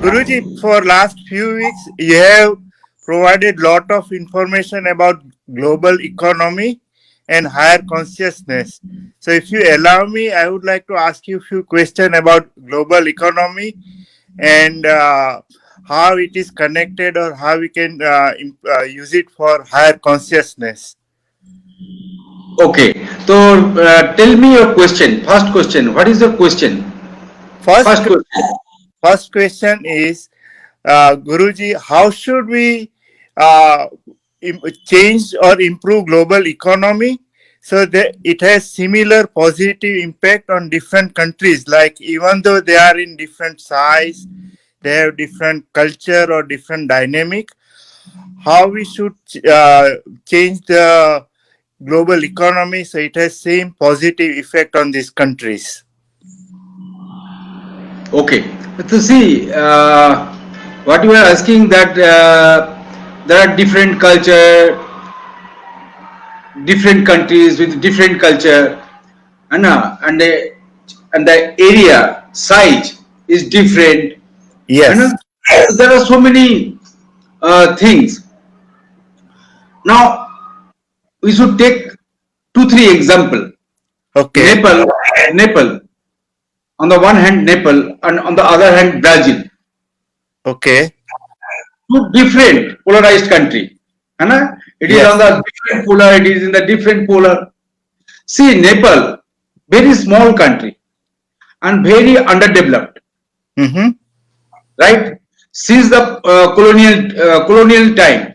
Guruji, for last few weeks, you have provided lot of information about global economy and higher consciousness. So, if you allow me, I would like to ask you a few questions about global economy and how it is connected or how we can use it for higher consciousness. Okay, so tell me your question. First question. What is your question? First, First question. first question is, Guruji, how should we uh, change or improve global economy so that it has similar positive impact on different countries? Like even though they are in different size, they have different culture or different dynamic. How we should change the global economy so it has same positive effect on these countries? Okay. So see, what you are asking that there are different culture, different countries with different culture, and the area size is different. Yes. There are so many things. Now we should take 2-3 example. Okay. Nepal. On the one hand, Nepal, and on the other hand, Brazil. Okay. Two different polarized country. It is Yes. on the different polar. It is in the different polar. See, Nepal, very small country and very underdeveloped. Mm-hmm. Right? Since the colonial time,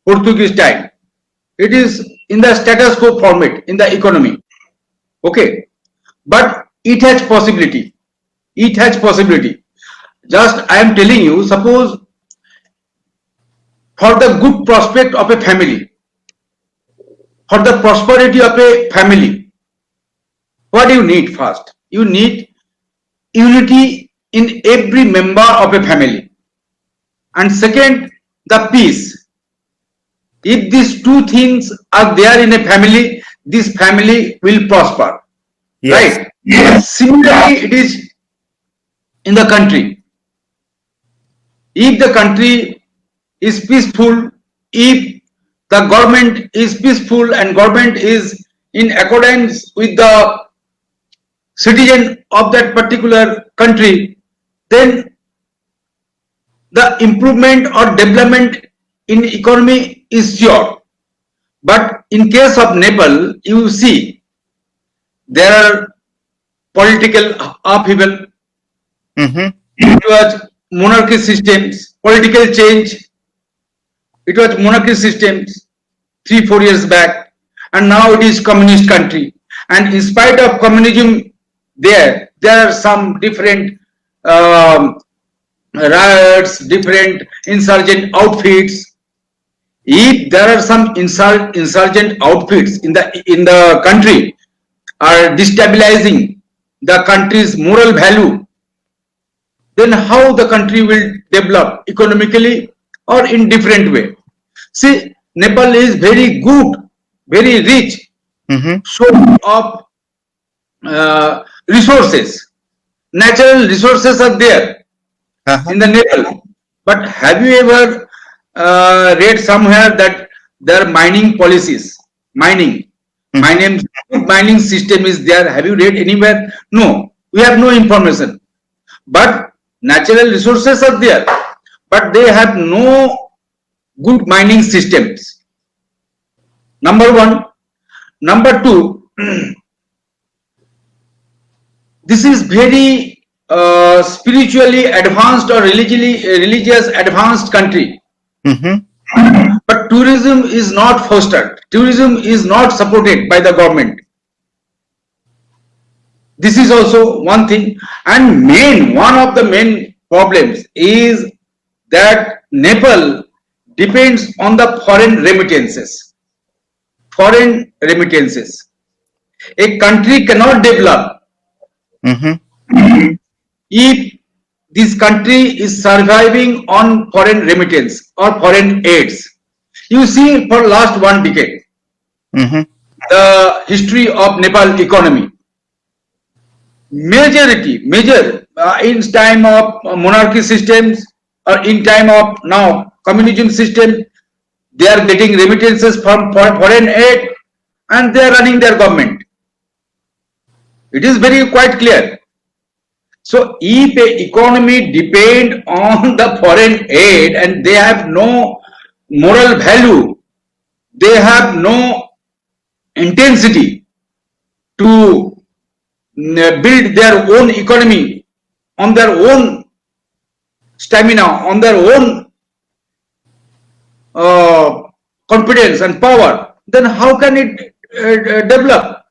Portuguese time, it is in the status quo format in the economy. Okay, but it has possibility. It has possibility. Just I am telling you, suppose for the good prospect of a family, for the prosperity of a family, what do you need first? You need unity in every member of a family. And second, the peace. If these two things are there in a family, this family will prosper. Yes. Right? Similarly, it is in the country. If the country is peaceful, if the government is peaceful and government is in accordance with the citizen of that particular country, then the improvement or development in economy is sure. But in case of Nepal, you see there are political upheaval. Mm-hmm. It was monarchy systems, political change. It was monarchy systems 3-4 years back, and now it is communist country. And in spite of communism, there are some different riots, different insurgent outfits. If there are some insurgent outfits in the country are destabilizing the country's moral value, then how the country will develop economically or in different way. See, Nepal is very good, very rich Mm-hmm. source of resources. Natural resources are there Uh-huh. in the Nepal. But have you ever read somewhere that there are mining policies? Mining mining system is there. Have you read anywhere? No, we have no information. But natural resources are there, but they have no good mining systems. Number one. Number two, this is very spiritually advanced or religious advanced country. Mm-hmm. But tourism is not fostered. Tourism is not supported by the government. This is also one thing. And one of the main problems is that Nepal depends on the foreign remittances. Foreign remittances. A country cannot develop Mm-hmm. if this country is surviving on foreign remittance or foreign aids. You see, for last 1 decade, Mm-hmm. the history of Nepal economy, major in time of monarchy systems, or in time of now communism system, they are getting remittances from foreign aid and they are running their government. It is very quite clear. So if a economy depend on the foreign aid and they have no moral value, they have no intensity to build their own economy on their own stamina, on their own confidence and power, then how can it develop?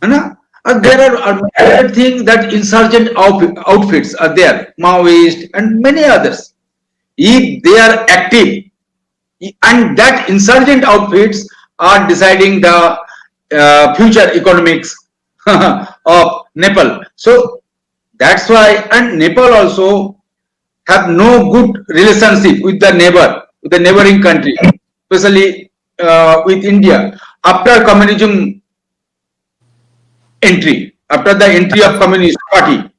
There are other things that insurgent outfits are there, Maoist and many others. If they are active, and that insurgent outfits are deciding the future economics of Nepal. So that's why, and Nepal also have no good relationship with the neighboring country, especially with India. After communism entry, after the entry of Communist Party,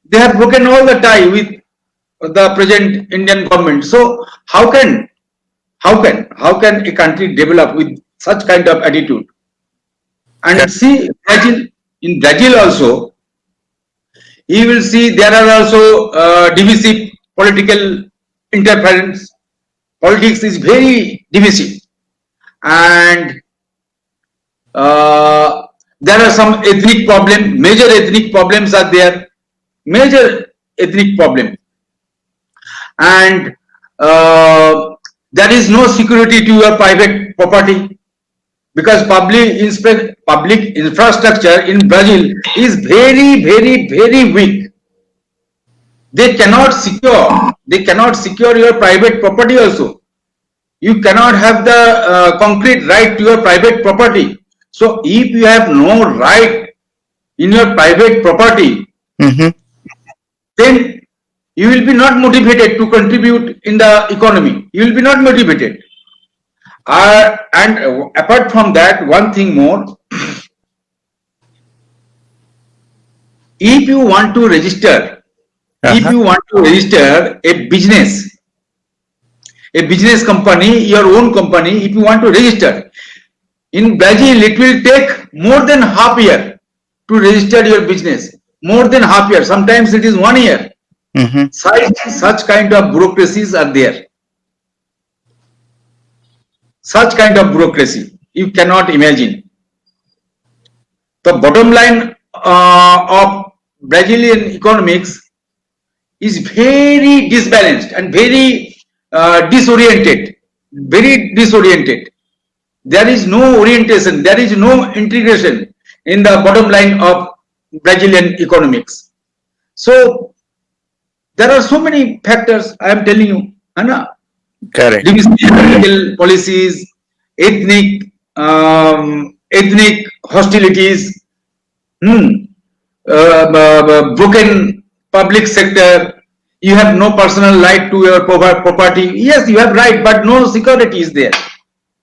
they have broken all the tie with the present Indian government. So how can a country develop with such kind of attitude? And see, in Brazil also, you will see there are also divisive political interference. Politics is very divisive, and there are some ethnic problems, major ethnic problems are there, major ethnic problem, and there is no security to your private property because public infrastructure in Brazil is very, very, very weak. They cannot secure your private property also. You cannot have the concrete right to your private property. So if you have no right in your private property, then you will be not motivated to contribute in the economy. You will be not motivated. And apart from that, one thing more, if you want to register, a business company, your own company, if you want to register, in Brazil, it will take more than half year to register your business. More than half year. Sometimes it is 1 year. Such kind of bureaucracies are there. Such kind of bureaucracy you cannot imagine. The bottom line of Brazilian economics is very disbalanced and very disoriented. Very disoriented. There is no orientation. There is no integration in the bottom line of Brazilian economics. So there are so many factors I am telling you, Anna. Correct. Political policies, ethnic hostilities, broken public sector. You have no personal right to your property. Yes, you have right, but no security is there.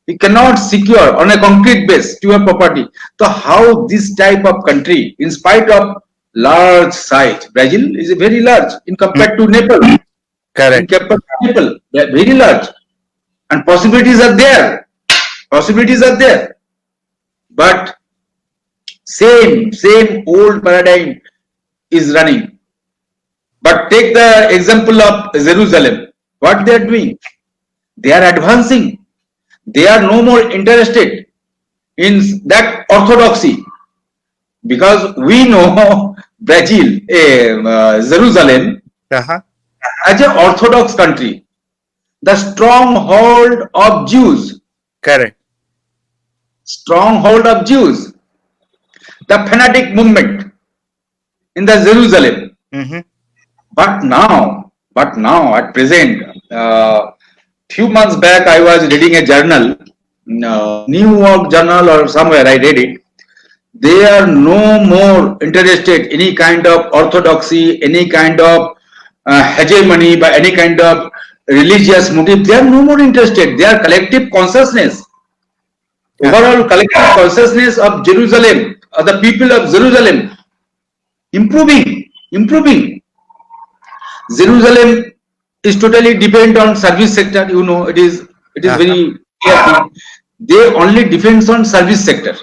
You cannot secure on a concrete base to your property. So how this type of country, in spite of large size, Brazil is very large in compared to Nepal. Correct. In compared to Nepal, they are very large, and possibilities are there. Possibilities are there, but same old paradigm is running. But take the example of Jerusalem. What they are doing? They are advancing. They are no more interested in that orthodoxy, because we know Brazil, Jerusalem, as an orthodox country, the stronghold of Jews. Correct. Stronghold of Jews, the fanatic movement in the Jerusalem. But now at present, few months back I was reading a journal, New York Journal or somewhere I read it. They are no more interested in any kind of orthodoxy, any kind of hegemony by any kind of religious motive. They are no more interested. They are collective consciousness. Overall collective consciousness of Jerusalem, of the people of Jerusalem, improving. Jerusalem is totally depend on service sector. You know, it is very clear thing. They only depends on service sector,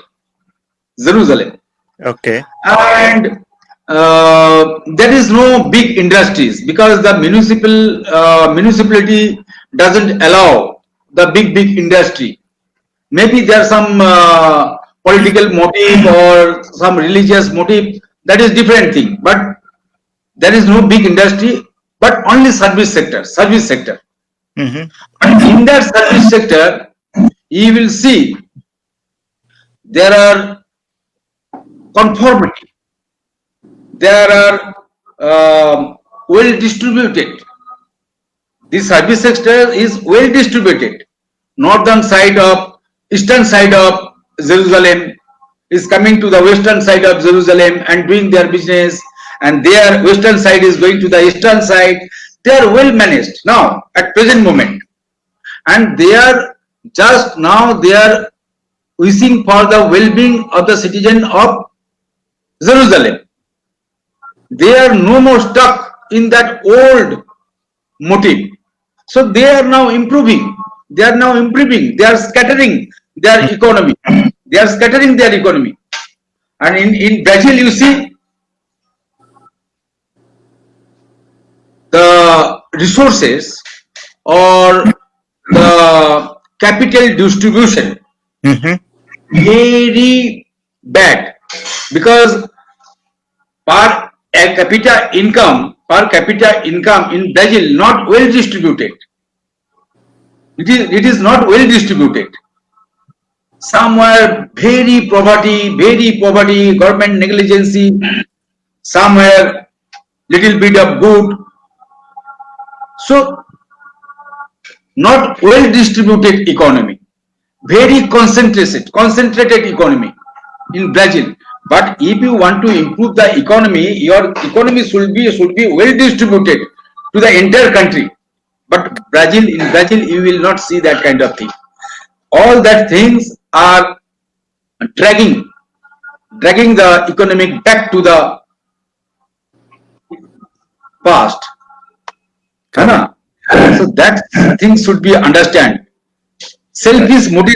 Jerusalem, Okay. and there is no big industries because the municipality doesn't allow the big industry. Maybe there are some political motive or some religious motive, that is different thing, but there is no big industry, but only service sector. Mm-hmm. And in that service sector, you will see there are conformity, there are well distributed. The service sector is well distributed. Northern side of, eastern side of Jerusalem is coming to the western side of Jerusalem and doing their business, and their western side is going to the eastern side. They are well managed now at present moment, and they are just now they are wishing for the well-being of the citizen of Jerusalem. They are no more stuck in that old motive. So they are now improving. They are now improving. They are scattering their economy. They are scattering their economy. And in Brazil, you see the resources or the capital distribution Mm-hmm. very bad, because per capita income in Brazil not well distributed. It is not well distributed. Somewhere very poverty, government negligence, somewhere little bit of good. So not well distributed economy, very concentrated economy in Brazil. But if you want to improve the economy, your economy should be well distributed to the entire country. But in Brazil, you will not see that kind of thing. All that things are dragging the economic back to the past. Right? So that thing should be understand. Selfish motive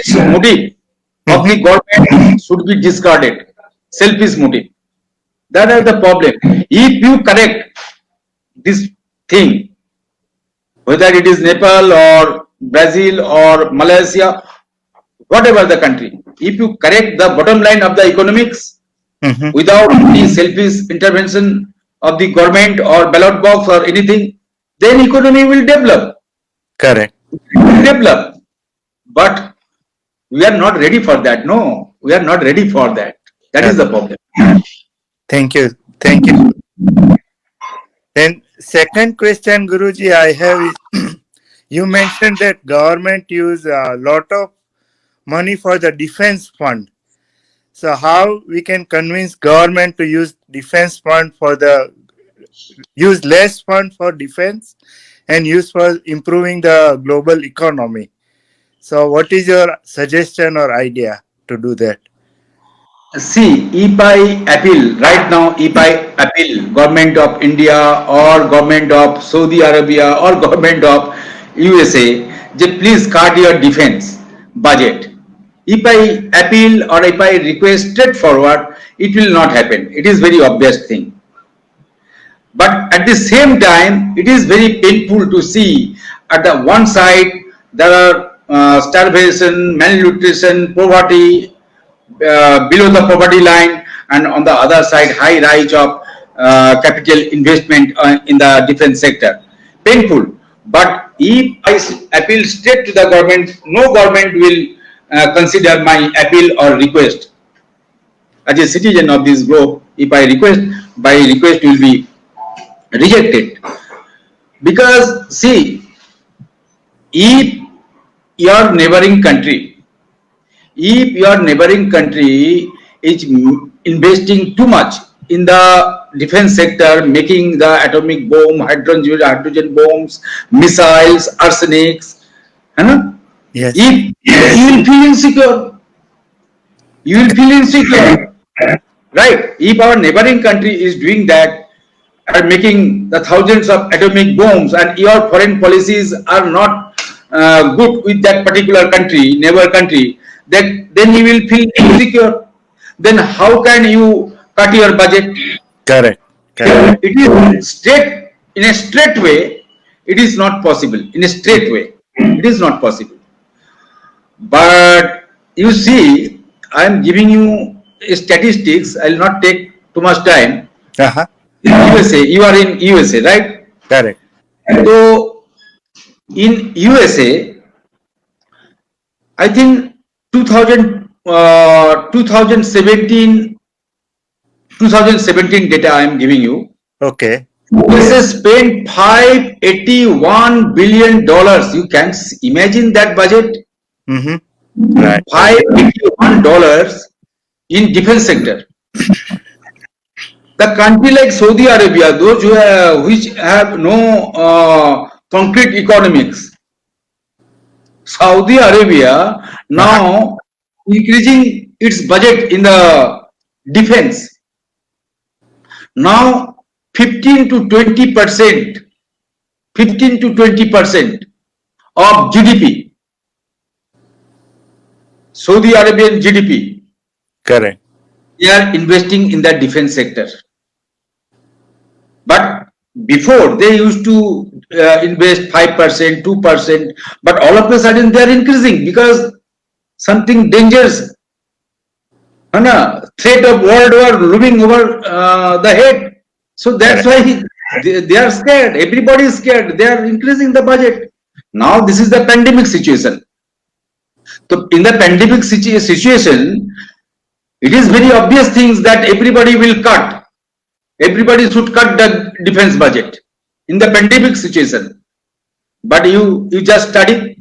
of the government should be discarded. Selfish motive. That is the problem. If you correct this thing, whether it is Nepal or Brazil or Malaysia, whatever the country, if you correct the bottom line of the economics Mm-hmm. without any selfish intervention of the government or ballot box or anything, then economy will develop. Correct. But we are not ready for that. No, we are not ready for that. That is the problem. Thank you. Thank you. Then second question, Guruji, I have is you mentioned that government use a lot of money for the defense fund. So how we can convince government to use defense fund for use less fund for defense and use for improving the global economy? So what is your suggestion or idea to do that? See, if I appeal right now, if I appeal government of India or government of Saudi Arabia or government of USA, please cut your defense budget. If I appeal or if I request straightforward, it will not happen. It is very obvious thing. But at the same time, it is very painful to see at the one side there are starvation, malnutrition, poverty below the poverty line, and on the other side high rise of capital investment in the defense sector. Painful. But if I appeal straight to the government, no government will consider my appeal or request. As a citizen of this globe, if I request, my request will be rejected. Because see, if your neighboring country is investing too much in the defense sector, making the atomic bomb, hydrogen bombs, missiles, arsenics, Yes. if you will feel insecure, right? If our neighboring country is doing that, are making the thousands of atomic bombs, and your foreign policies are not good with that particular country, neighbor country, then you will feel insecure. Then how can you cut your budget? Correct. Correct. It is straight, in a straight way, it is not possible. In a straight way, it is not possible. But you see, I am giving you statistics. I will not take too much time. Uh-huh. In USA, you are in USA, right? Correct. So in USA, I think 2017 data I am giving you. Okay. USA spent $581 billion. You can imagine that budget. Mm-hmm. Right. $581 in defense sector. The country like Saudi Arabia, those which have no concrete economics, Saudi Arabia now increasing its budget in the defense. Now 15 to 20%, 15 to 20% of GDP, Saudi Arabian GDP, Correct. they are investing in the defense sector. But before they used to invest 5%, 2%, but all of a sudden they are increasing because something dangerous, threat of world war looming over the head. So that's why they are scared. Everybody is scared. They are increasing the budget. Now this is the pandemic situation. So in the pandemic situation, it is very obvious things that everybody will cut. Everybody should cut the defense budget in the pandemic situation. But you just study,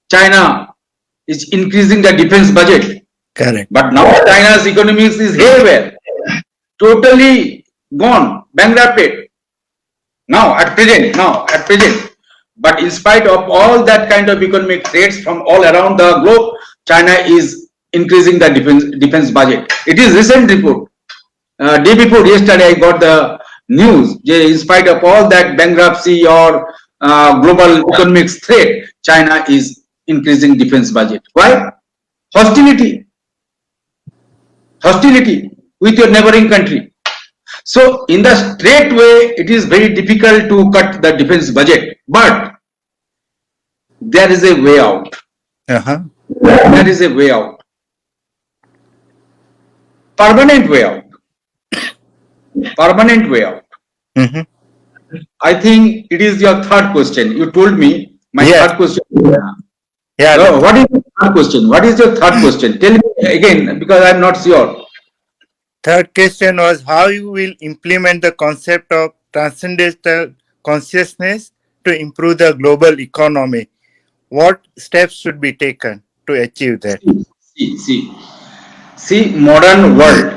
China is increasing the defense budget. Correct. But now China's economics is haywire, totally gone, bankrupted. Now at present. But in spite of all that kind of economic threats from all around the globe, China is increasing the defense budget. It is recent report. Day before yesterday, I got the news. In spite of all that bankruptcy or global economic threat, China is increasing defense budget. Why? Hostility with your neighboring country. So in the straight way, it is very difficult to cut the defense budget, but there is a way out. Uh-huh. There is a way out. Permanent way out. Permanent way out. Mm-hmm. I think it is your third question. You told me my third question. Yeah. What is your third question? What is your third question? Tell me again, because I am not sure. Third question was how you will implement the concept of transcendental consciousness to improve the global economy. What steps should be taken to achieve that? See, modern world,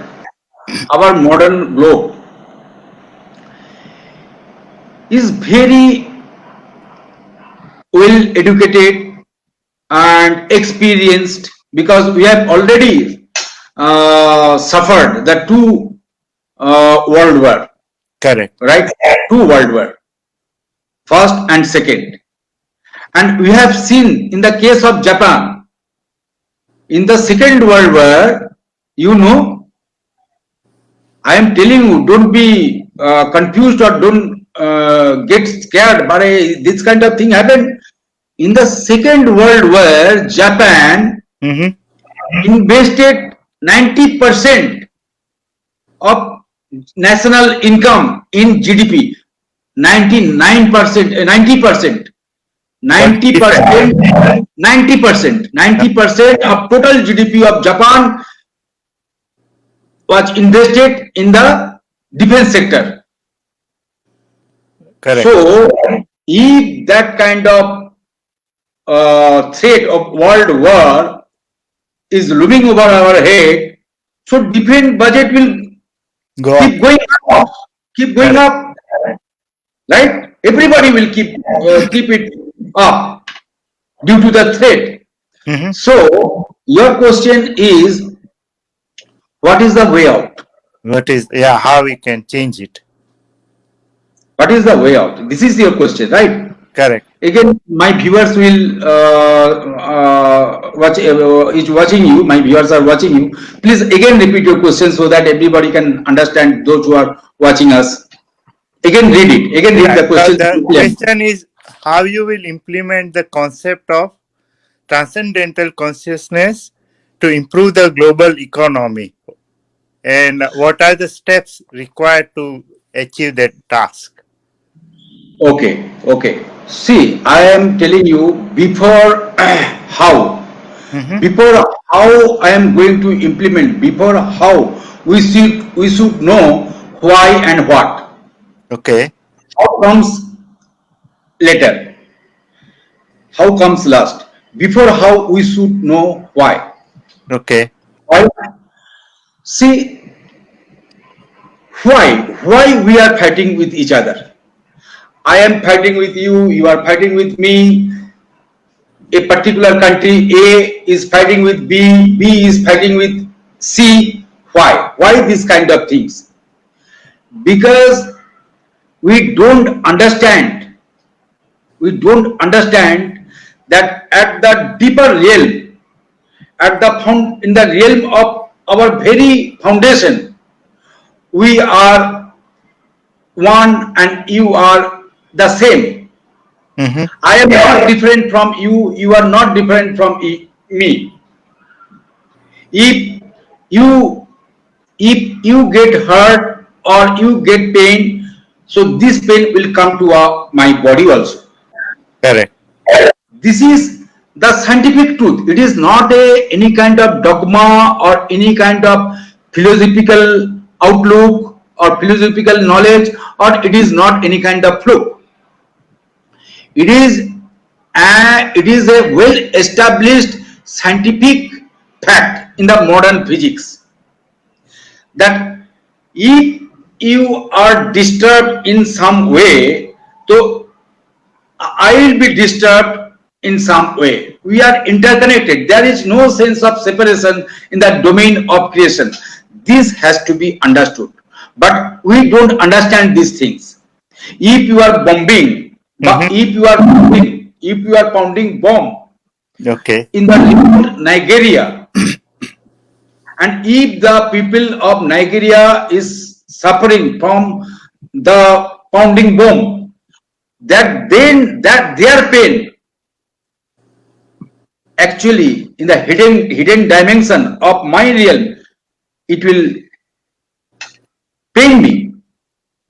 our modern globe is very well educated and experienced because we have already suffered the two world war. Correct. Right? Two world war, first and second. And we have seen in the case of Japan, in the Second World War, I am telling you, don't be confused or don't get scared, but this kind of thing happened. In the Second World War, Japan invested 90% of national income in GDP. 90% of total GDP of Japan was invested in the defense sector. Correct. So, if that kind of threat of world war is looming over our head, so defense budget will keep going up, right? Everybody will keep it up due to the threat. So your question is, what is the way out? How we can change it? What is the way out? This is your question, right? Correct. Again, my viewers will is watching you. My viewers are watching you. Please again repeat your question so that everybody can understand. Those who are watching us, again read it. Again read the So question. the question is how you will implement the concept of transcendental consciousness to improve the global economy, and what are the steps required to achieve that task? Okay, okay. See, I am telling you before how. Mhm. Before how I am going to implement, before how we should know why and what. Okay. How comes later? How comes last? Before how we should know why. Okay. Why? See, why we are fighting with each other. I am fighting with you, you are fighting with me. A particular country A is fighting with B, B is fighting with C. Why? Why these kind of things? Because we don't understand, we don't understand that at the deeper realm, at the in the realm of our very foundation, we are one and you are the same. Mhm. I am not different from you, you are not different from me. If you if you get hurt or you get pain, so this pain will come to my body also. Correct. This is the scientific truth. It is not any kind of dogma or any kind of philosophical outlook or philosophical knowledge, or it is not any kind of fluke. It is a well established scientific fact in the modern physics that if you are disturbed in some way, so I will be disturbed in some way. We are interconnected. There is no sense of separation in the domain of creation. This has to be understood. But we don't understand these things. If you are bombing, but Mhm. if you are pounding bomb Okay. in the remote Nigeria, and if the people of Nigeria is suffering from the pounding bomb, that then that their pain actually in the hidden dimension of my realm, it will pain me,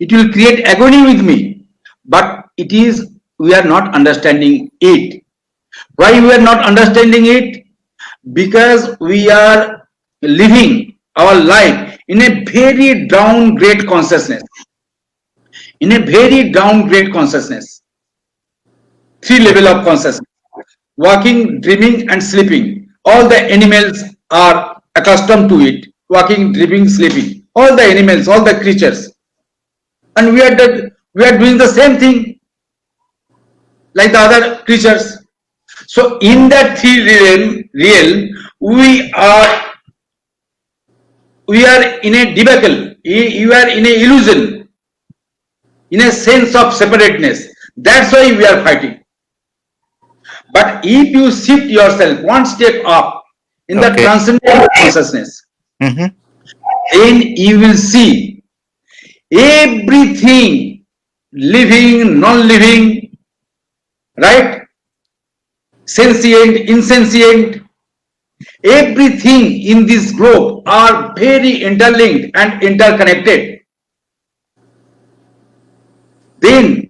it will create agony with me, but it is we are not understanding it. Why we are not understanding it? Because we are living our life in a very downgrade consciousness, in a very downgrade consciousness, three level Okay. of consciousness: walking, dreaming, and sleeping. All the animals are accustomed to it. Walking, dreaming, sleeping. All the animals, all the creatures, and we are doing the same thing like the other creatures. So in that three realm, we are in a debacle. You are in a illusion, in a sense of separateness. That's why we are fighting. But if you shift yourself one step up in the Okay. transcendental consciousness, Mhm. then you will see everything, living, non-living, right? Sentient, insentient, everything in this globe are very interlinked and interconnected. Then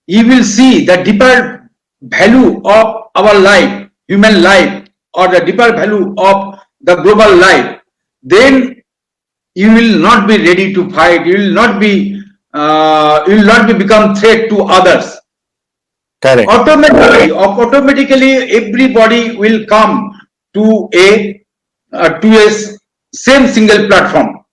you will see the deeper value of our life, human life, or the deeper value of the global life. Then you will not be ready to fight. You will not be become threat to others. Correct. Automatically everybody will come to a same single platform.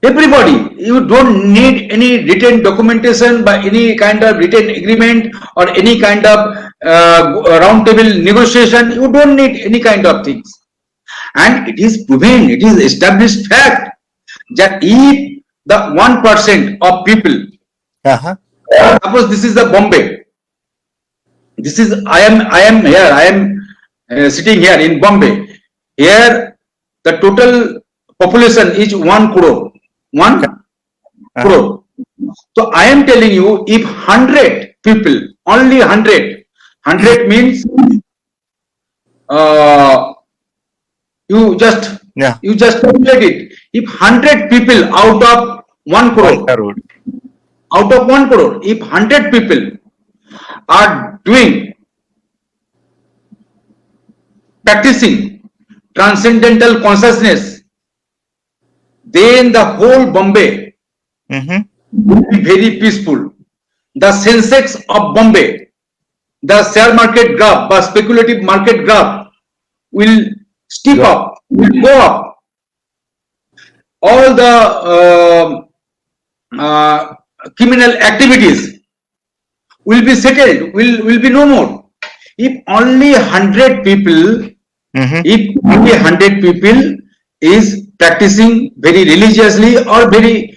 Everybody, you don't need any written documentation by any kind of written agreement or any kind of round table negotiation. You don't need any kind of things, and it is proven, it is established fact that if the 1% of people Uh-huh. Suppose this is the Bombay. This is I am here. I am sitting here in Bombay. Here, the total population is 1 crore. 1 crore. So I am telling you, if 100 people, only 100 means you just Yeah. calculate it. If 100 people out of 1 crore, out of 1 crore, if 100 people are practicing transcendental consciousness, then the whole Bombay Mm-hmm. will be very peaceful. The Sensex of Bombay, the share market graph, the speculative market graph will steep up, will go up. All the criminal activities will be settled, will be no more. If only 100 people, Mm-hmm. if only 100 people is practicing very religiously or very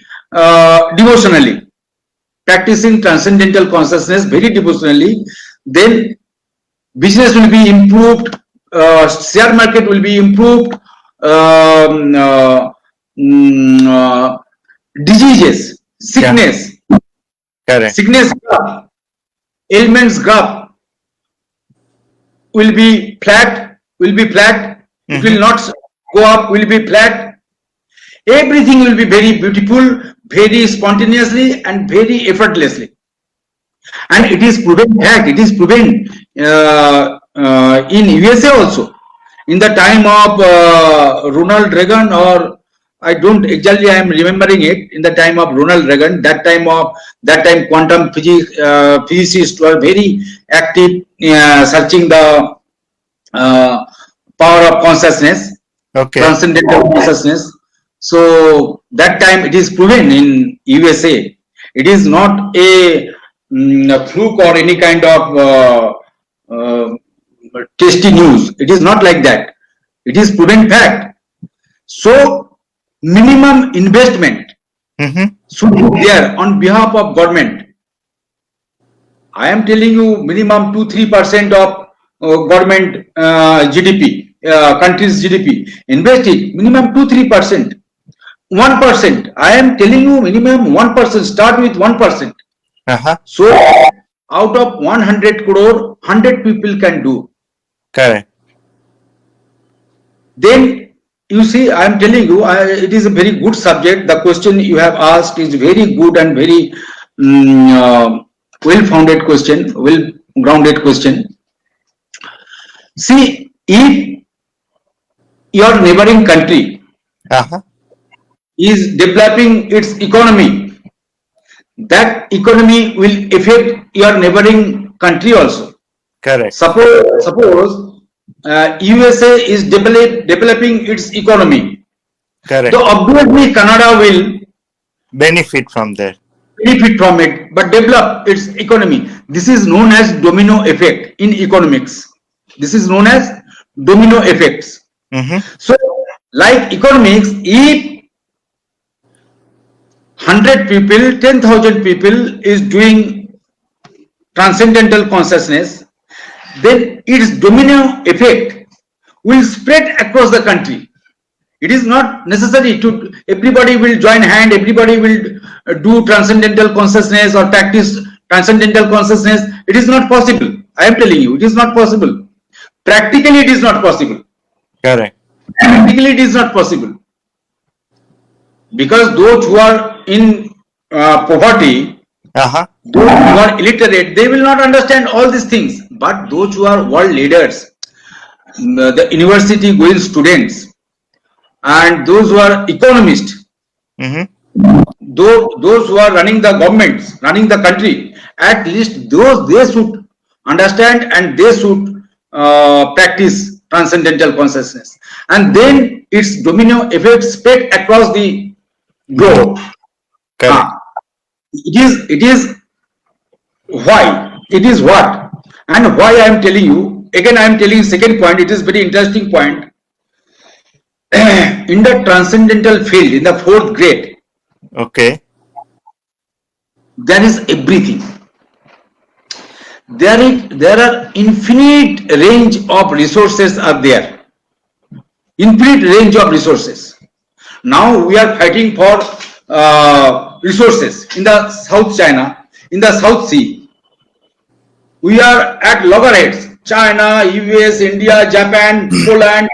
devotionally, practicing transcendental consciousness very devotionally, then business will be improved, share market will be improved, um, uh, diseases, sickness, Correct. sickness graph, ailments graph will be flat, it will not go up, will be flat. Everything will be very beautiful, very spontaneously and very effortlessly. And it is proven fact, it is proven in USA also. In the time of Ronald Reagan, or I don't exactly, I am remembering it, in the time of Ronald Reagan, that time quantum physicists were very active searching the power of consciousness, Okay. transcendental consciousness. So that time it is proven in USA. It is not a fluke or any kind of tasty news. It is not like that. It is proven fact. So minimum investment Mm-hmm. should be there on behalf of government. I am telling you, minimum 2-3% of government GDP, country's GDP. Invest it, minimum 2-3%. 1%. I am telling you, minimum 1%. Start with 1%. Uh-huh. So, out of 100 crore, 100 people can do. Correct. Then, you see, I am telling you, it is a very good subject. The question you have asked is very good and very well-founded question, well-grounded question. See, if your neighboring country Uh-huh. is developing its economy, that economy will affect your neighboring country also. Correct. Suppose USA is developing its economy, Correct. so obviously Canada will Benefit from that. benefit from it, but develop its economy. This is known as domino effect in economics. This is known as domino effects. Mm-hmm. So, like economics, if 100 people, 10,000 people is doing transcendental consciousness, then its domino effect will spread across the country. It is not necessary to everybody will join hand, everybody will do transcendental consciousness or practice transcendental consciousness. It is not possible. I am telling you, it is not possible. Practically, it is not possible. Correct. Practically, it is not possible. Because those who are in poverty, Uh-huh. those who are illiterate, they will not understand all these things. But those who are world leaders, the university going students, and those who are economists, Mm-hmm. those who are running the governments, running the country, at least those they should understand and they should practice transcendental consciousness, and then its domino effect spread across the globe. Correct. It is why, it is what, and why I am telling you again. I am telling second point. It is very interesting point. In the transcendental field, in the fourth grade, Okay. there is everything. There are infinite range of resources are there. Infinite range of resources. Now we are fighting for resources in the South China, in the South Sea. We are at loggerheads. China, US, India, Japan, Poland,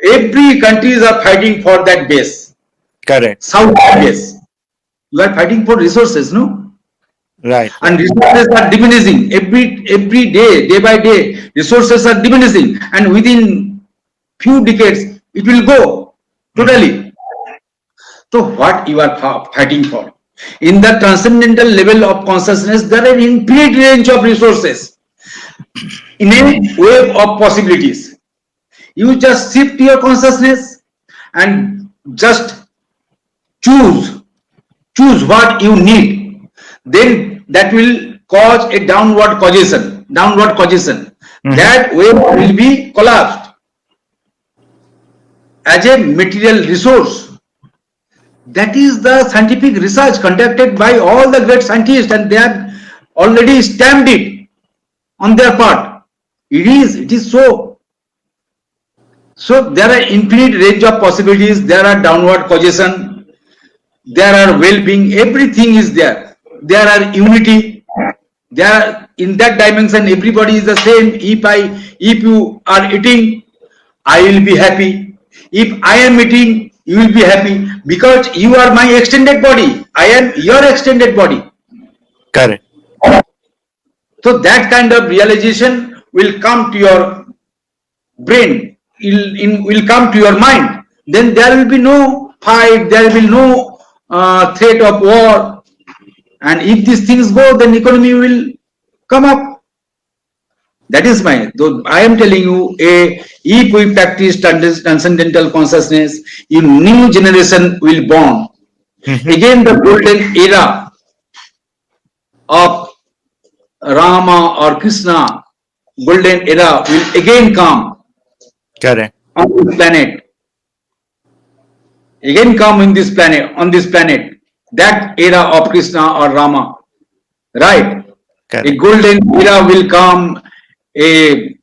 every countries are fighting for that base. Correct. South base. You are fighting for resources, no? Right. And resources are diminishing every day, day by day. Resources are diminishing, and within few decades it will go totally. So what you are fighting for? In the transcendental level of consciousness, there are infinite range of resources in a wave of possibilities. You just shift your consciousness and just choose what you need. Then that will cause a downward causation. That wave will be collapsed as a material resource. That is the scientific research conducted by all the great scientists, and they have already stamped it on their part. It is so. So there are infinite range of possibilities, there are downward causation, there are well-being, everything is there. There are unity, there are, in that dimension everybody is the same. If you are eating, I will be happy. If I am eating, you will be happy, because you are my extended body. I am your extended body. Correct. So that kind of realization will come to your brain, will come to your mind. Then there will be no fight, there will be no threat of war. And if these things go, then economy will come up. That is my, though I am telling you, if we practice transcendental consciousness, a new generation will born. Again, the golden era of Rama or Krishna, golden era will again come. Correct. On this planet. Again come in this planet, on this planet. That era of Krishna or Rama. Right? Correct. A golden era will come. A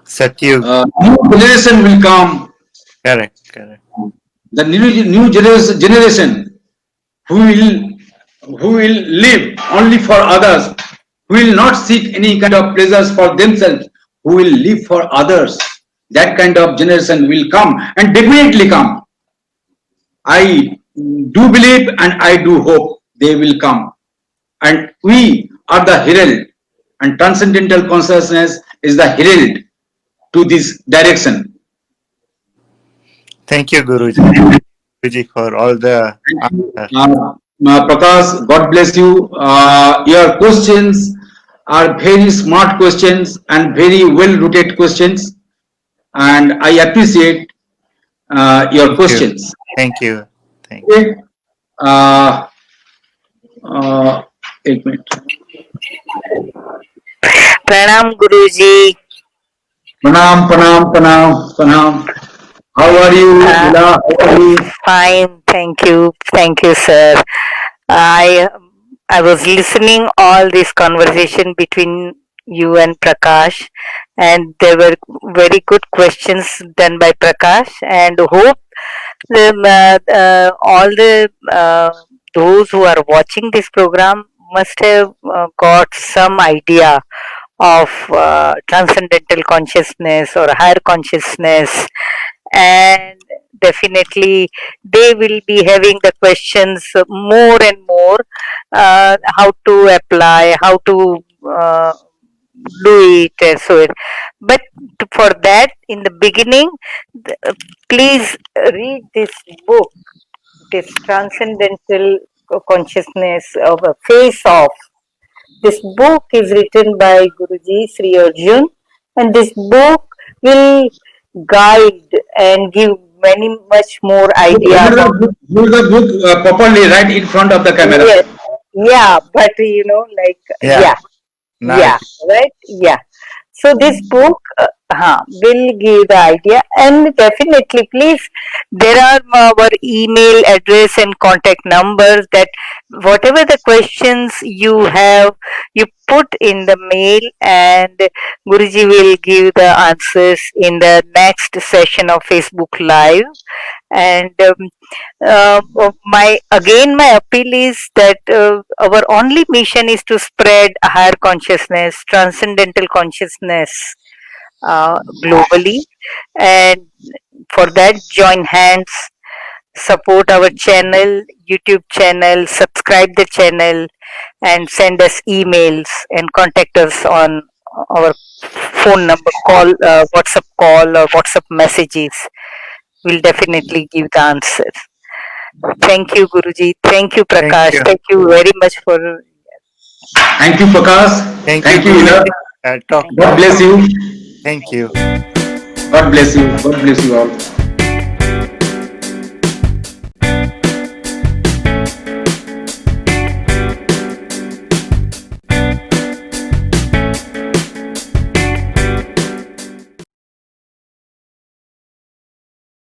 Satyug. new generation will come. Correct. Correct. The new generation who will live only for others, who will not seek any kind of pleasures for themselves, who will live for others. That kind of generation will come, and definitely come. I do believe and I do hope they will come. And we are the herald, and transcendental consciousness is the herald to this direction. Thank you, Guruji. Guruji, for all the answers. Prakash, God bless you. Your questions are very smart questions and very well-rooted questions, and I appreciate your questions. Thank you. Thank you. Okay. 1 minute. Pranam Guruji. Pranam. How are you, Leela? How are you? Fine, thank you, sir. I was listening all this conversation between you and Prakash, and there were very good questions done by Prakash, and hope all the those who are watching this program must have got some idea of transcendental consciousness or higher consciousness, and definitely they will be having the questions more and more, how to apply, how to do it, and so it. But for that, in the beginning, please read this book, this Transcendental Consciousness of a Face Off. This book is written by Guruji Sri Arjun, and this book will guide and give much more ideas. Hold the book properly right in front of the camera. Yes. Yeah, but like Yeah. yeah, right, yeah. So this book will give the idea, and definitely please, there are our email address and contact numbers, that whatever the questions you have, you put in the mail, and Guruji will give the answers in the next session of Facebook Live. And my appeal is that our only mission is to spread higher consciousness, transcendental consciousness globally, and for that join hands, support our channel, YouTube channel, subscribe the channel, and send us emails and contact us on our phone number, WhatsApp call or WhatsApp messages. We'll definitely give the answer. Thank you, Guruji. Thank you, Thank Prakash. you. Thank you very much for. Thank you, Prakash. Thank Thank you, you, Ila. Guruji. I'll talk to God you. bless you. Thank you. God bless you. God bless you all.